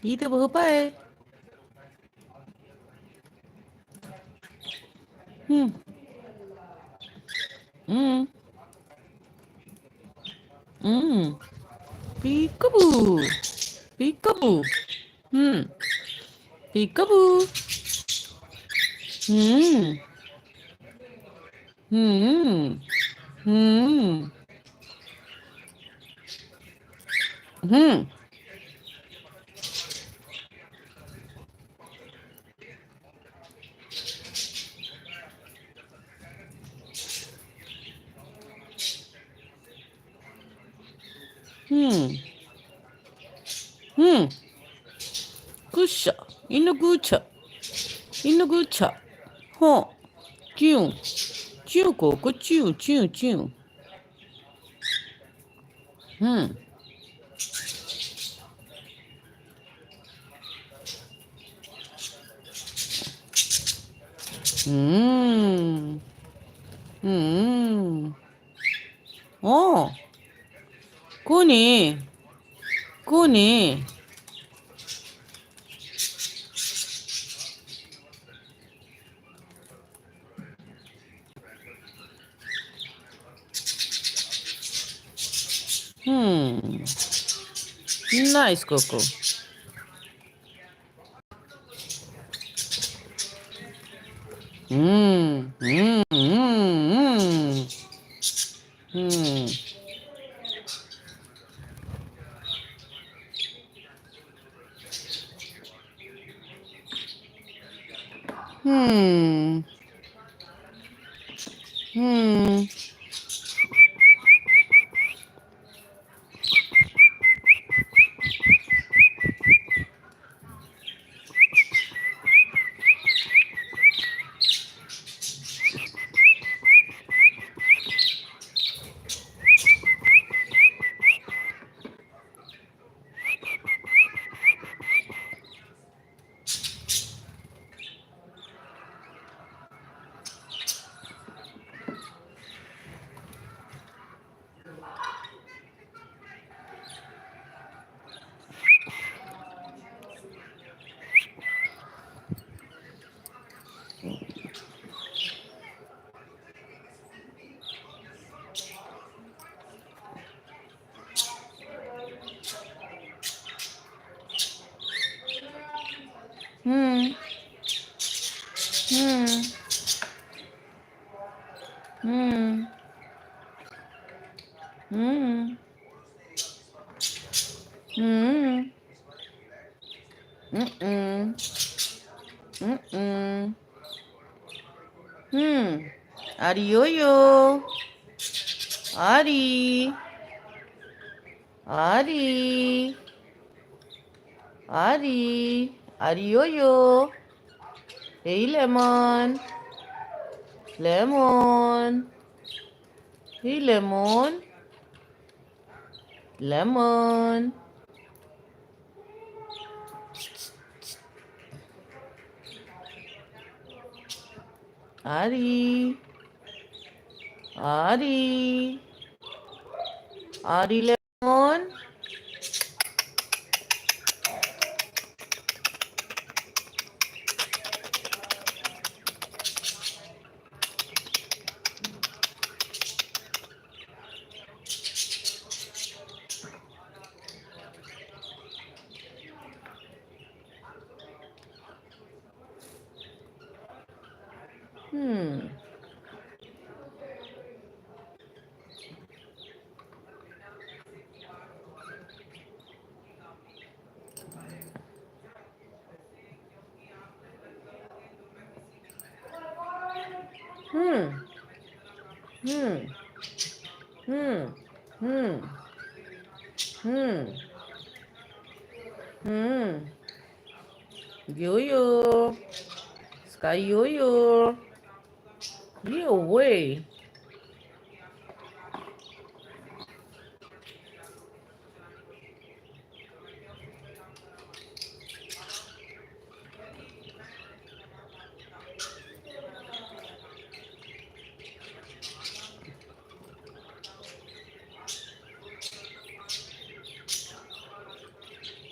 이도 먹어봐요. 응, 응, 응. 피카부, 피카부. 응, 피카부. 응, 응, 응, 응, 응, 응. 굿샷. 이노 굿샷. 이노 굿샷. 호. 쭈. 쭈, 고고, 쭈, 쭈, 쭈. 응, 응, 응. 어, 꾸니, 꾸니. 응. 나이스, 고고. 응, 응, 응, 응. 응, 응, 응, 응, 응, 응, 응, 응, 응, 응, 응. 아리요요. 아리, 아리, 아리, 아리요요. 에이, 레몬, 레몬, 에이, 레몬, 레몬. 아리, 아리, 아리, 레몬. 음, 음, 음, 음, 음, 음, 음. 요요, 스카이 요요. You away.